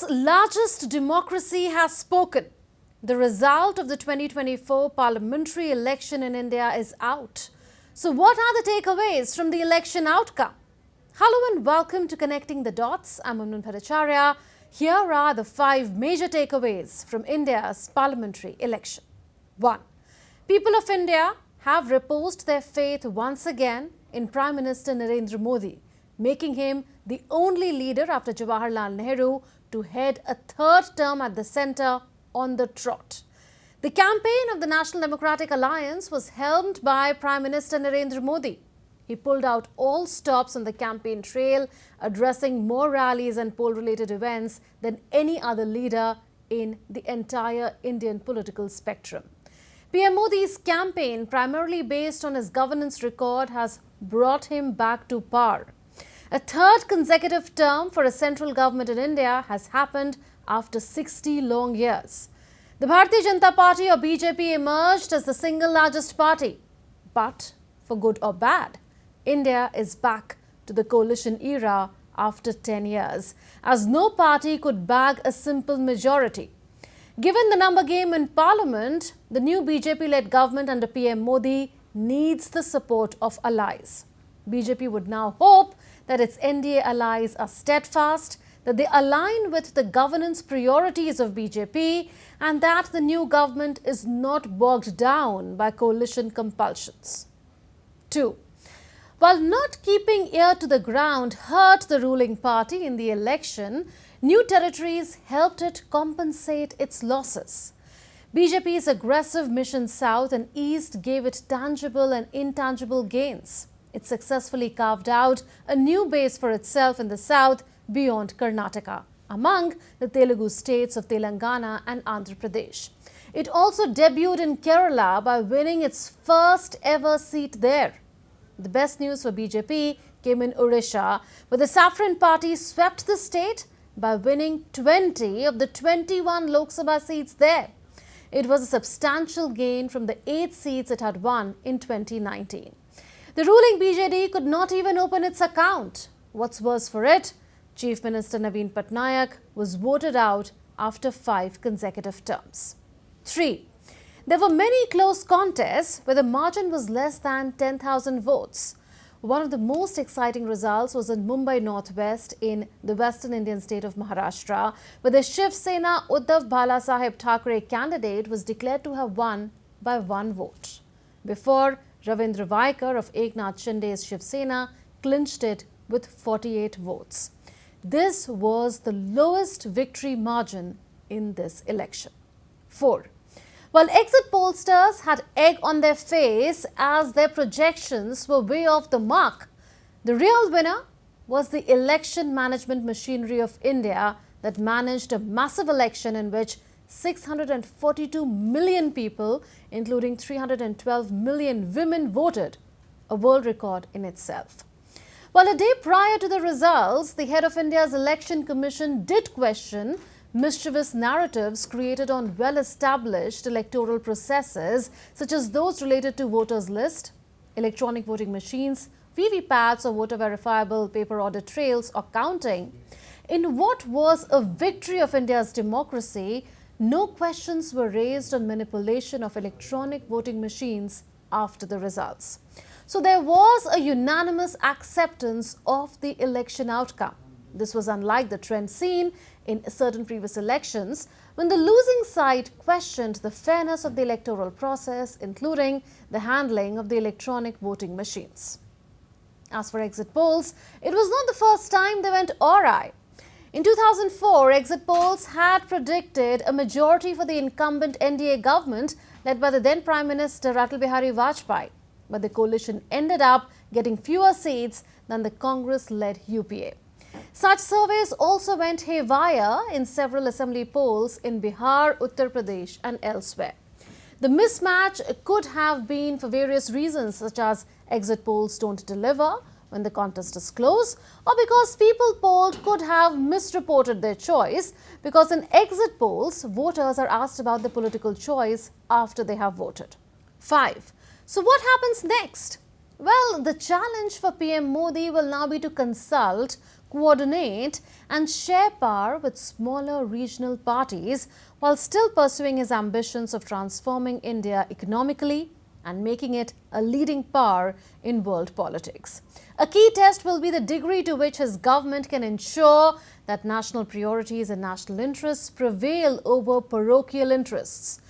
India's largest democracy has spoken. The result of the 2024 parliamentary election in India is out. So what are the takeaways from the election outcome? Hello and welcome to Connecting the Dots. I'm Bharatiya. Here are the 5 major takeaways from India's parliamentary election. 1. People of India have reposed their faith once again in Prime Minister Narendra Modi, making him the only leader after Jawaharlal Nehru to head a third term at the centre on the trot. The campaign of the National Democratic Alliance was helmed by Prime Minister Narendra Modi. He pulled out all stops on the campaign trail, addressing more rallies and poll-related events than any other leader in the entire Indian political spectrum. PM Modi's campaign, primarily based on his governance record, has brought him back to par. A third consecutive term for a central government in India has happened after 60 long years. The Bharatiya Janata Party or BJP emerged as the single largest party. But for good or bad, India is back to the coalition era after 10 years, as no party could bag a simple majority. Given the number game in Parliament, the new BJP-led government under PM Modi needs the support of allies. BJP would now hope that its NDA allies are steadfast, that they align with the governance priorities of BJP, and that the new government is not bogged down by coalition compulsions. 2. While not keeping ear to the ground hurt the ruling party in the election, new territories helped it compensate its losses. BJP's aggressive mission south and east gave it tangible and intangible gains. It successfully carved out a new base for itself in the south beyond Karnataka, among the Telugu states of Telangana and Andhra Pradesh. It also debuted in Kerala by winning its first ever seat there. The best news for BJP came in Odisha, where the Saffron Party swept the state by winning 20 of the 21 Lok Sabha seats there. It was a substantial gain from the 8 seats it had won in 2019. The ruling BJD could not even open its account. What's worse for it, Chief Minister Naveen Patnaik was voted out after 5 consecutive terms. 3. There were many close contests where the margin was less than 10,000 votes. One of the most exciting results was in Mumbai Northwest in the western Indian state of Maharashtra, where the Shiv Sena Uddhav Balasaheb Thackeray candidate was declared to have won by 1 vote, before Ravindra Vaikar of Eknath Shinde's Shiv Sena clinched it with 48 votes. This was the lowest victory margin in this election. 4. While exit pollsters had egg on their face as their projections were way off the mark, the real winner was the election management machinery of India that managed a massive election in which 642 million people, including 312 million women, voted, a world record in itself. While a day prior to the results, the head of India's Election Commission did question mischievous narratives created on well-established electoral processes such as those related to voters' list, electronic voting machines, VVPATs or voter verifiable paper audit trails or counting. In what was a victory of India's democracy, no questions were raised on manipulation of electronic voting machines after the results. So there was a unanimous acceptance of the election outcome. This was unlike the trend seen in certain previous elections when the losing side questioned the fairness of the electoral process, including the handling of the electronic voting machines. As for exit polls, it was not the first time they went awry. In 2004, exit polls had predicted a majority for the incumbent NDA government led by the then Prime Minister Atal Bihari Vajpayee, but the coalition ended up getting fewer seats than the Congress-led UPA. Such surveys also went haywire in several assembly polls in Bihar, Uttar Pradesh and elsewhere. The mismatch could have been for various reasons, such as exit polls don't deliver when the contest is close, or because people polled could have misreported their choice, because in exit polls, voters are asked about the political choice after they have voted. 5. So what happens next? Well, the challenge for PM Modi will now be to consult, coordinate and share power with smaller regional parties while still pursuing his ambitions of transforming India economically and making it a leading power in world politics. A key test will be the degree to which his government can ensure that national priorities and national interests prevail over parochial interests.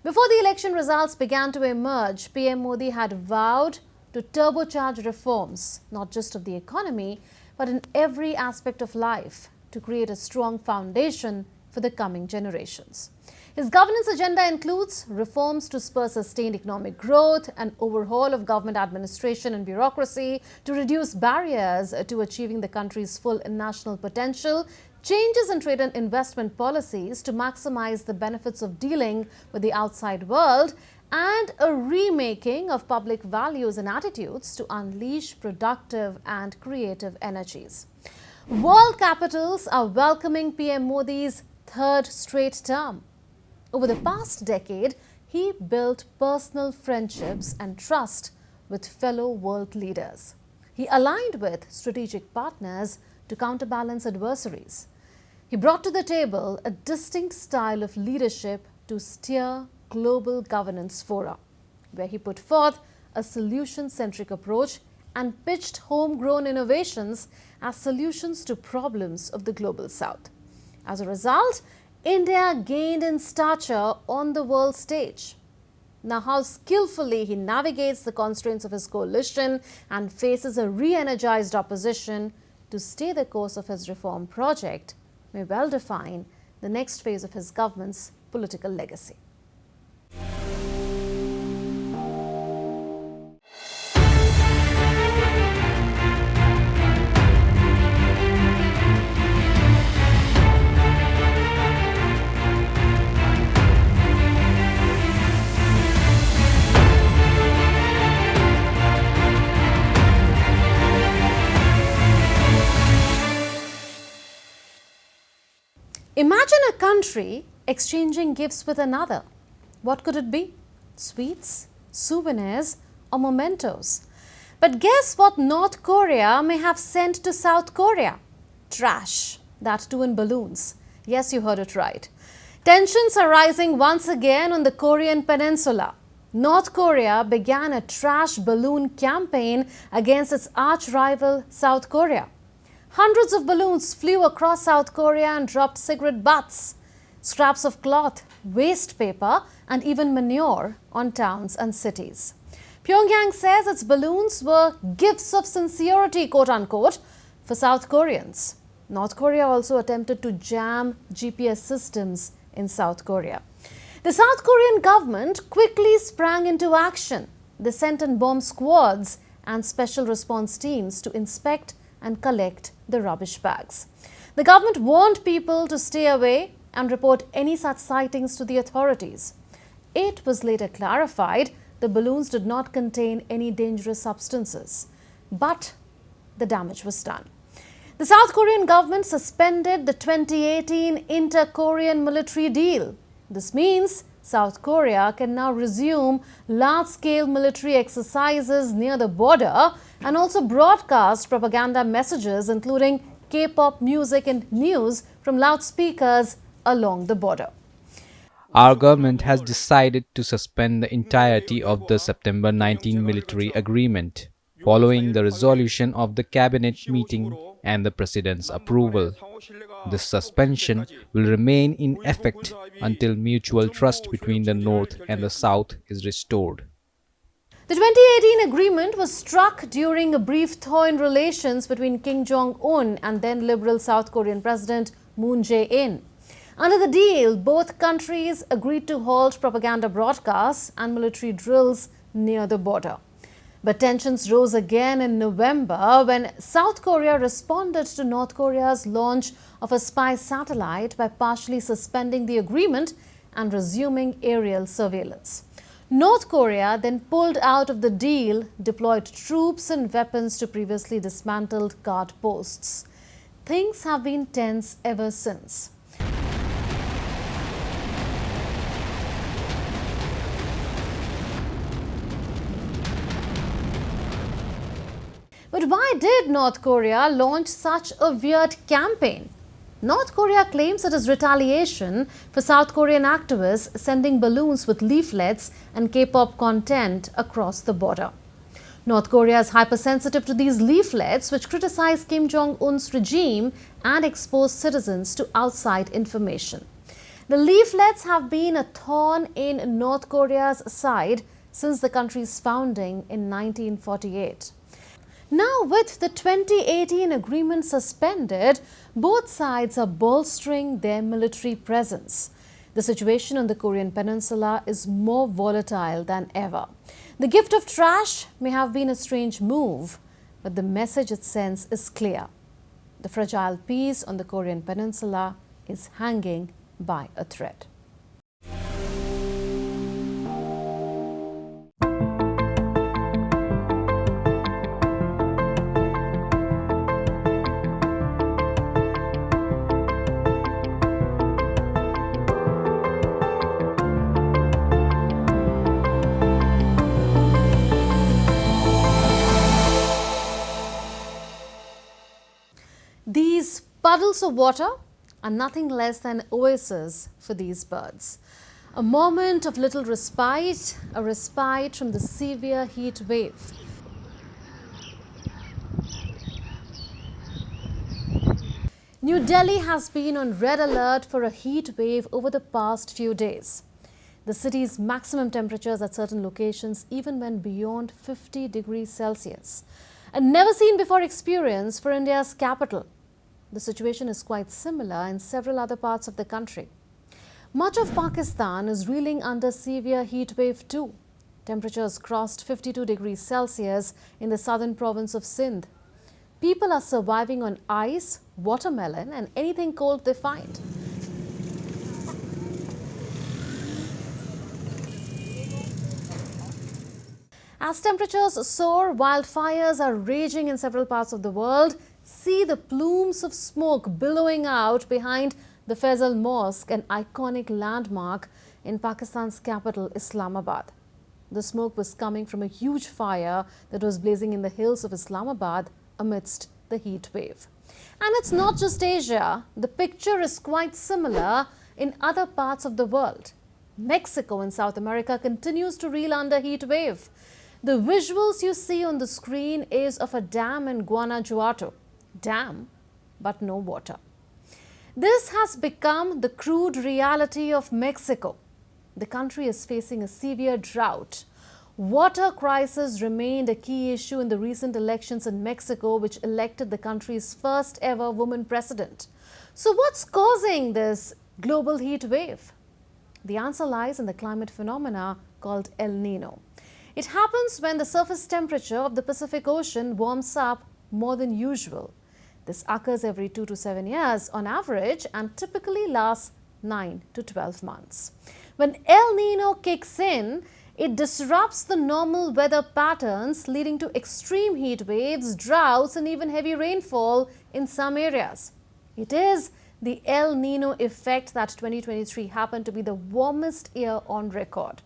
Before the election results began to emerge, PM Modi had vowed to turbocharge reforms, not just of the economy, but in every aspect of life, to create a strong foundation for the coming generations. His governance agenda includes reforms to spur sustained economic growth, an overhaul of government administration and bureaucracy to reduce barriers to achieving the country's full national potential, changes in trade and investment policies to maximize the benefits of dealing with the outside world, and a remaking of public values and attitudes to unleash productive and creative energies. World capitals are welcoming PM Modi's third straight term. Over the past decade, he built personal friendships and trust with fellow world leaders. He aligned with strategic partners to counterbalance adversaries. He brought to the table a distinct style of leadership to steer global governance fora, where he put forth a solution-centric approach and pitched homegrown innovations as solutions to problems of the global south. As a result, India gained in stature on the world stage. Now, how skillfully he navigates the constraints of his coalition and faces a re-energized opposition to stay the course of his reform project may well define the next phase of his government's political legacy. Imagine a country exchanging gifts with another. What could it be? Sweets, souvenirs, or mementos? But guess what North Korea may have sent to South Korea? Trash, that too in balloons. Yes, you heard it right. Tensions are rising once again on the Korean peninsula. North Korea began a trash balloon campaign against its arch-rival South Korea. Hundreds of balloons flew across South Korea and dropped cigarette butts, scraps of cloth, waste paper, and even manure on towns and cities. Pyongyang says its balloons were gifts of sincerity, quote-unquote, for South Koreans. North Korea also attempted to jam GPS systems in South Korea. The South Korean government quickly sprang into action. They sent in bomb squads and special response teams to inspect and collect the rubbish bags. The government warned people to stay away and report any such sightings to the authorities. It was later clarified the balloons did not contain any dangerous substances, but the damage was done. The South Korean government suspended the 2018 inter-Korean military deal. This means South Korea can now resume large-scale military exercises near the border and also broadcast propaganda messages including K-pop music and news from loudspeakers along the border. Our government has decided to suspend the entirety of the September 19 military agreement, following the resolution of the cabinet meeting and the president's approval. This suspension will remain in effect until mutual trust between the North and the South is restored. The 2018 agreement was struck during a brief thaw in relations between Kim Jong-un and then liberal South Korean President Moon Jae-in. Under the deal, both countries agreed to halt propaganda broadcasts and military drills near the border. But tensions rose again in November when South Korea responded to North Korea's launch of a spy satellite by partially suspending the agreement and resuming aerial surveillance. North Korea then pulled out of the deal, deployed troops and weapons to previously dismantled guard posts. Things have been tense ever since. But why did North Korea launch such a weird campaign? North Korea claims it is retaliation for South Korean activists sending balloons with leaflets and K-pop content across the border. North Korea is hypersensitive to these leaflets, which criticize Kim Jong-un's regime and expose citizens to outside information. The leaflets have been a thorn in North Korea's side since the country's founding in 1948. Now, with the 2018 agreement suspended, both sides are bolstering their military presence. The situation on the Korean peninsula is more volatile than ever. The gift of trash may have been a strange move, but the message it sends is clear. The fragile peace on the Korean peninsula is hanging by a thread. These puddles of water are nothing less than oases for these birds. A moment of little respite, a respite from the severe heat wave. New Delhi has been on red alert for a heat wave over the past few days. The city's maximum temperatures at certain locations even went beyond 50 degrees Celsius. A never-seen-before experience for India's capital. The situation is quite similar in several other parts of the country. Much of Pakistan is reeling under severe heat wave too. Temperatures crossed 52 degrees Celsius in the southern province of Sindh. People are surviving on ice, watermelon and anything cold they find. As temperatures soar, wildfires are raging in several parts of the world. See the plumes of smoke billowing out behind the Faisal Mosque, an iconic landmark in Pakistan's capital, Islamabad. The smoke was coming from a huge fire that was blazing in the hills of Islamabad amidst the heat wave. And it's not just Asia. The picture is quite similar in other parts of the world. Mexico in South America continues to reel under heat wave. The visuals you see on the screen is of a dam in Guanajuato. Dam, but no water. This has become the crude reality of Mexico. The country is facing a severe drought. Water crisis remained a key issue in the recent elections in Mexico, which elected the country's first ever woman president. So what's causing this global heat wave? The answer lies in the climate phenomena called El Nino. It happens when the surface temperature of the Pacific Ocean warms up more than usual. This occurs every 2 to 7 years on average and typically lasts 9 to 12 months. When El Nino kicks in, it disrupts the normal weather patterns, leading to extreme heat waves, droughts and even heavy rainfall in some areas. It is the El Nino effect that 2023 happened to be the warmest year on record.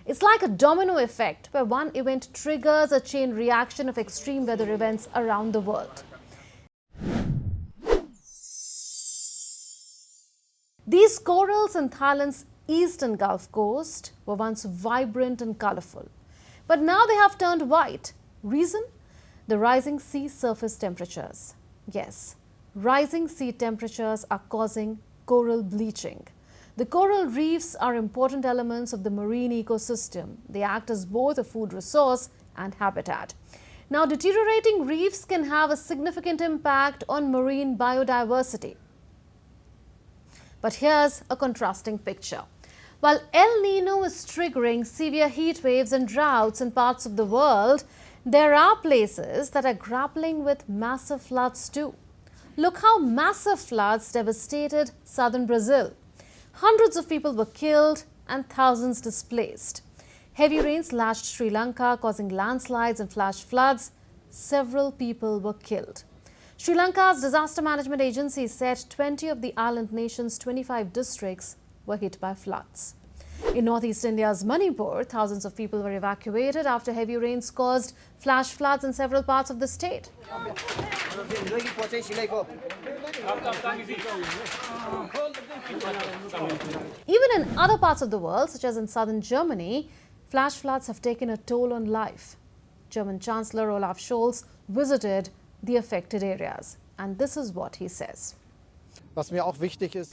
It's like a domino effect where one event triggers a chain reaction of extreme weather events around the world. These corals in Thailand's eastern Gulf Coast were once vibrant and colorful, but now they have turned white. Reason? The rising sea surface temperatures. Yes, rising sea temperatures are causing coral bleaching. The coral reefs are important elements of the marine ecosystem. They act as both a food resource and habitat. Now, deteriorating reefs can have a significant impact on marine biodiversity. But here's a contrasting picture. While El Nino is triggering severe heat waves and droughts in parts of the world, there are places that are grappling with massive floods too. Look how massive floods devastated southern Brazil. Hundreds of people were killed and thousands displaced. Heavy rains lashed Sri Lanka, causing landslides and flash floods. Several people were killed. Sri Lanka's disaster management agency said 20 of the island nation's 25 districts were hit by floods. In northeast India's Manipur, thousands of people were evacuated after heavy rains caused flash floods in several parts of the state. Even in other parts of the world, such as in southern Germany, flash floods have taken a toll on life. German Chancellor Olaf Scholz visited the affected areas, and this is what he says.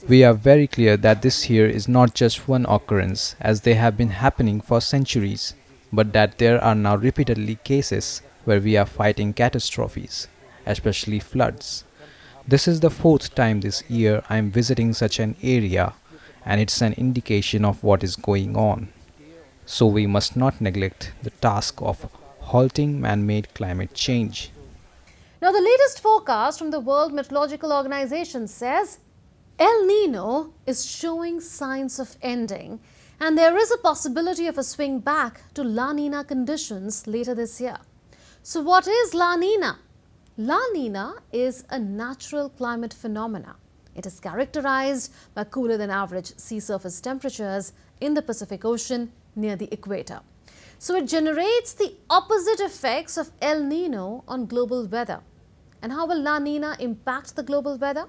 We are very clear that this here is not just one occurrence, as they have been happening for centuries, but that there are now repeatedly cases where we are fighting catastrophes, especially floods. This is the fourth time this year I am visiting such an area, and it's an indication of what is going on. So we must not neglect the task of halting man-made climate change. Now, the latest forecast from the World Meteorological Organization says El Nino is showing signs of ending, and there is a possibility of a swing back to La Nina conditions later this year. So what is La Nina? La Nina is a natural climate phenomena. It is characterized by cooler than average sea surface temperatures in the Pacific Ocean near the equator. So it generates the opposite effects of El Nino on global weather. And how will La Nina impact the global weather?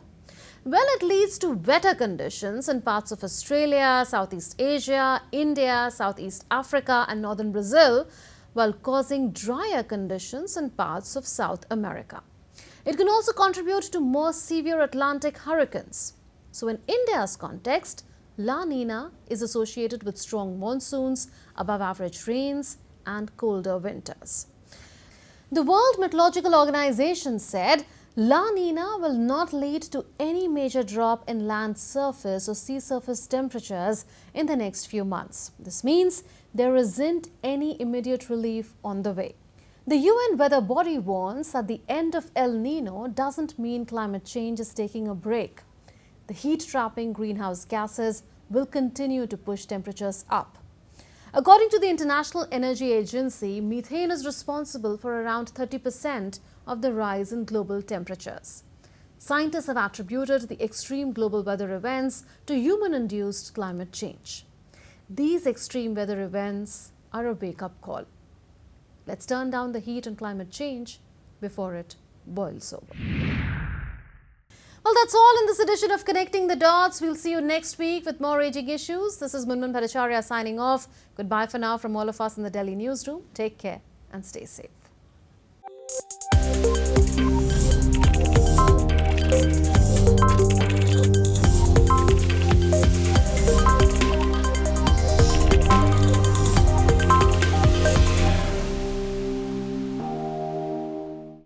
Well, it leads to wetter conditions in parts of Australia, Southeast Asia, India, Southeast Africa and northern Brazil, while causing drier conditions in parts of South America. It can also contribute to more severe Atlantic hurricanes. So in India's context, La Nina is associated with strong monsoons, above average rains and colder winters. The World Meteorological Organization said La Nina will not lead to any major drop in land surface or sea surface temperatures in the next few months. This means there isn't any immediate relief on the way. The UN weather body warns that the end of El Nino doesn't mean climate change is taking a break. The heat-trapping greenhouse gases will continue to push temperatures up. According to the International Energy Agency, methane is responsible for around 30% of the rise in global temperatures. Scientists have attributed the extreme global weather events to human-induced climate change. These extreme weather events are a wake-up call. Let's turn down the heat and climate change before it boils over. Well, that's all in this edition of Connecting the Dots. We'll see you next week with more raging issues. This is Munman Bhattacharya signing off. Goodbye for now from all of us in the Delhi newsroom. Take care and stay safe.